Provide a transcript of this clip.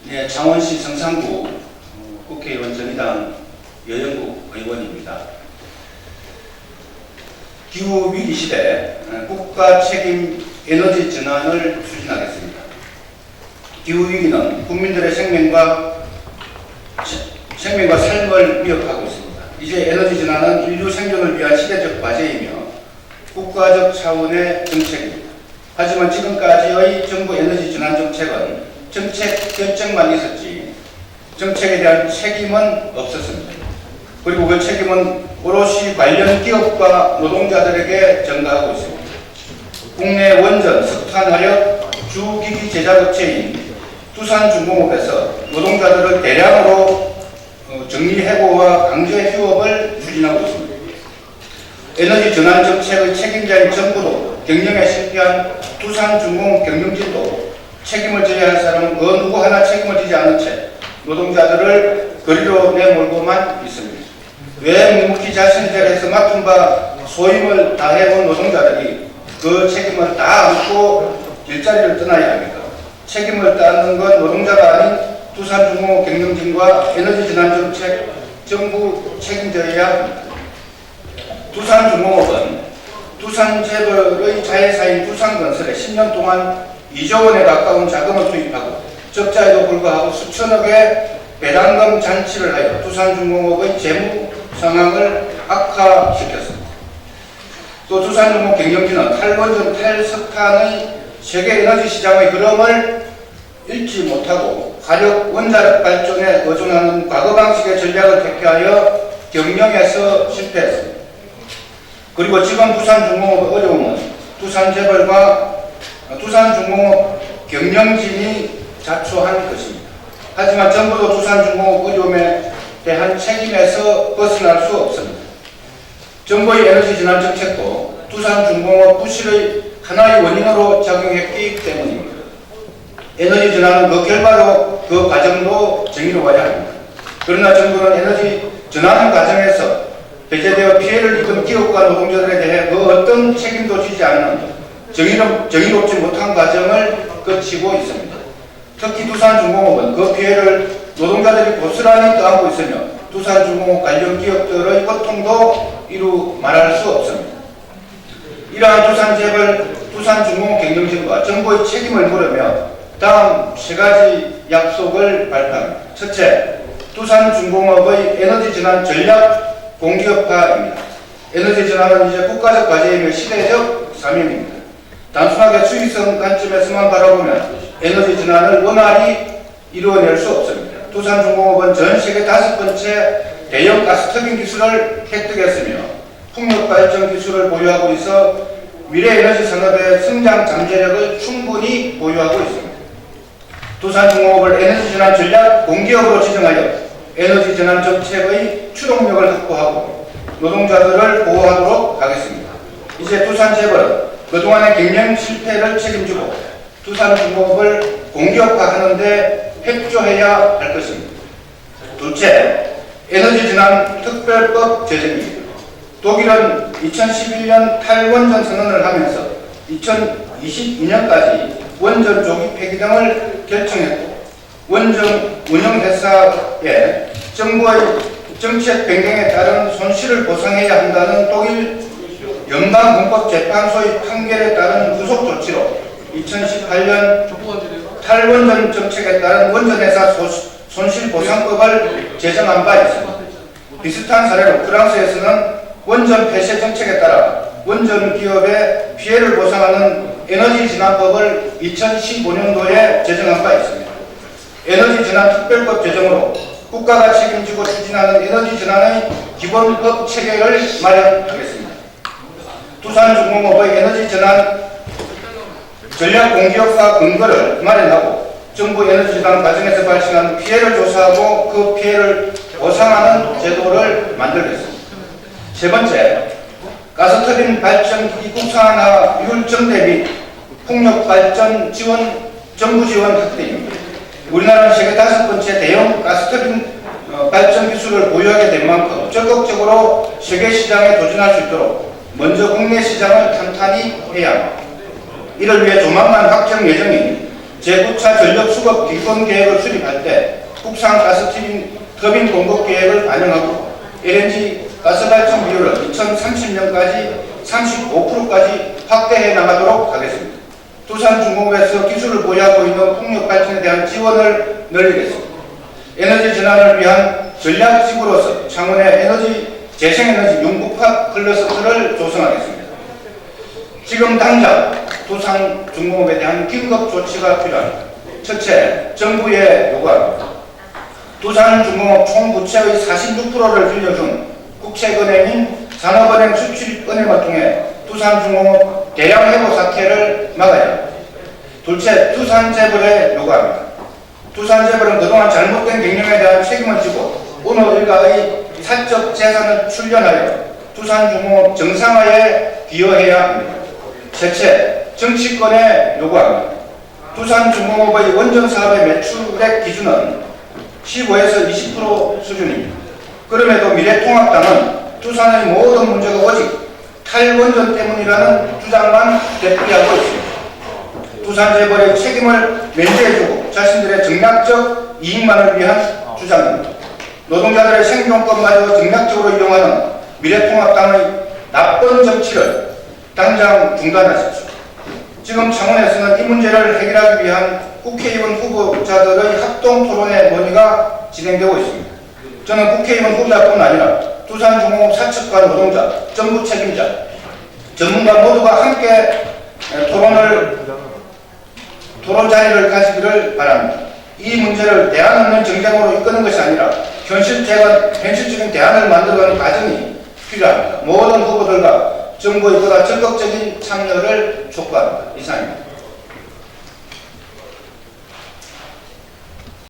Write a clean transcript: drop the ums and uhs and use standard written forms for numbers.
네, 창원시 성산구 국회의원 정의당 여영국 의원입니다. 기후위기 시대 국가 책임 에너지 전환을 추진하겠습니다. 기후위기는 국민들의 생명과 삶을 위협하고 있습니다. 이제 에너지 전환은 인류 생존을 위한 시대적 과제이며 국가적 차원의 정책입니다. 하지만 지금까지의 정부 에너지 전환 정책은 정책 결정만 있었지 정책에 대한 책임은 없었습니다. 그리고 그 책임은 오롯이 관련 기업과 노동자들에게 전가하고 있습니다. 국내 원전, 석탄, 화력, 주기기 제작업체인 두산중공업에서 노동자들을 대량으로 정리해고와 강제 휴업을 추진하고 있습니다. 에너지 전환 정책의 책임자인 정부도 경영에 실패한 두산중공업 경영진도 책임을 져야 할 사람은 그 누구 하나 책임을 지지 않은 채 노동자들을 거리로 내몰고만 있습니다. 왜 묵묵히 자신의 자리에서 맡은 바 소임을 다해온 노동자들이 그 책임을 다 안고 일자리를 떠나야 합니까? 책임을 따는 건 노동자가 아닌 두산중공업 경영진과 에너지 전환 정책 정부 책임져야 합니다. 두산중공업은 두산재벌의 자회사인 두산건설에 10년 동안 2조 원에 가까운 자금을 투입하고 적자에도 불구하고 수천억의 배당금 잔치를 하여 두산중공업의 재무 상황을 악화시켰습니다. 또 두산중공업 경영진은 탈원전, 탈석탄의 세계 에너지 시장의 흐름을 읽지 못하고 화력, 원자력 발전에 의존하는 과거 방식의 전략을 택하여 경영에서 실패했습니다. 그리고 지금 두산중공업의 어려움은 두산재벌과 두산중공업 경영진이 자초한 것입니다. 하지만 정부도 두산중공업 어려움에 대한 책임에서 벗어날 수 없습니다. 정부의 에너지 전환 정책도 두산중공업 부실의 하나의 원인으로 작용했기 때문입니다. 에너지 전환은 그 결과로 그 과정도 정의로워야 합니다. 그러나 정부는 에너지 전환 과정에서 배제되어 피해를 입은 기업과 노동자들에 대해 그 어떤 책임도 지지 않는 정의롭지 못한 과정을 거치고 있습니다. 특히 두산중공업은 그 피해를 노동자들이 고스란히 떠안고 있으며 두산중공업 관련 기업들의 고통도 이루 말할 수 없습니다. 이러한 두산재벌, 두산중공업 경영진과 정부의 책임을 물으며 다음 세 가지 약속을 발표합니다. 첫째, 두산중공업의 에너지 전환 전략 공기업화입니다. 에너지 전환은 이제 국가적 과제이며 시대적 사명입니다. 단순하게 수익성 관점에서만 바라보면 에너지 전환을 원활히 이루어낼 수 없습니다. 두산중공업은 전 세계 5번째 대형 가스터빈 기술을 획득했으며 풍력발전 기술을 보유하고 있어 미래 에너지 산업의 성장 잠재력을 충분히 보유하고 있습니다. 두산중공업을 에너지 전환 전략 공기업으로 지정하여 에너지 전환 정책의 추동력을 확보하고 노동자들을 보호하도록 하겠습니다. 이제 두산재벌은 그동안의 경영 실패를 책임지고 두산중공업을 공기업화하는 데 협조해야 할 것입니다. 둘째, 에너지 전환 특별법 제정입니다. 독일은 2011년 탈원전 선언을 하면서 2022년까지 원전 조기 폐기 등을 결정했고 원전 운영회사에 정부의 정책 변경에 따른 손실을 보상해야 한다는 독일 연방헌법재판소의 판결에 따른 후속 조치로 2018년 탈원전 정책에 따른 원전회사 손실보상법을 제정한 바 있습니다. 비슷한 사례로 프랑스에서는 원전 폐쇄 정책에 따라 원전 기업의 피해를 보상하는 에너지 전환법을 2015년도에 제정한 바 있습니다. 에너지 전환 특별법 제정으로 국가가 책임지고 추진하는 에너지 전환의 기본법 체계를 마련하겠습니다. 두산중공업의 에너지 전환 전략 공기업화 근거를 마련하고 정부 에너지 전환 과정에서 발생한 피해를 조사하고 그 피해를 보상하는 제도를 만들겠습니다. 세 번째, 가스터빈 발전기기 국산화율 증대 및 풍력발전 지원, 정부 지원 확대입니다. 우리나라는 세계 5번째 대형 가스터빈 발전 기술을 보유하게 된 만큼 적극적으로 세계 시장에 도전할 수 있도록 먼저 국내 시장을 탄탄히 해야 합니다. 이를 위해 조만간 확정 예정인 제9차 전력 수급 기본 계획을 수립할 때 국산 가스 터빈 공급 계획을 반영하고 LNG 가스 발전 비율을 2030년까지 35%까지 확대해 나가도록 하겠습니다. 두산중공업에서 기술을 보유하고 있는 풍력 발전에 대한 지원을 늘리겠습니다. 에너지 전환을 위한 전략지구로서 창원의 재생에너지 융복합 클러스터를 조성하겠습니다. 지금 당장 두산중공업에 대한 긴급 조치가 필요합니다. 첫째, 정부에 요구합니다. 두산중공업 총 부채의 46%를 빌려준 국책은행인 산업은행 수출입은행을 통해 두산중공업 대량 해고 사태를 막아야 합니다. 둘째, 두산재벌에 요구합니다. 두산재벌은 그동안 잘못된 경영에 대한 책임을 지고 오늘 일가의 사적 재산을 출연하여 두산중공업 정상화에 기여해야 합니다. 셋째, 정치권에 요구합니다. 두산중공업의 원전 사업의 매출액 기준은 15에서 20% 수준입니다. 그럼에도 미래통합당은 두산의 모든 문제가 오직 탈원전 때문이라는 주장만 되풀이하고 있습니다. 두산재벌의 책임을 면제해주고 자신들의 정략적 이익만을 위한 주장입니다. 노동자들의 생존권마저 정략적으로 이용하는 미래통합당의 나쁜 정치를 당장 중단하십시오. 지금 창원에서는 이 문제를 해결하기 위한 국회의원 후보자들의 합동 토론회 논의가 진행되고 있습니다. 저는 국회의원 후보자뿐 아니라 두산중공업 사측과 노동자, 정부 책임자, 전문가 모두가 함께 토론 자리를 가지기를 바랍니다. 이 문제를 대안 없는 정쟁으로 이끄는 것이 아니라 현실적인 대안을 만들어가는 과정이 필요합니다. 모든 후보들과 정부의 보다 적극적인 참여를 촉구합니다. 이상입니다.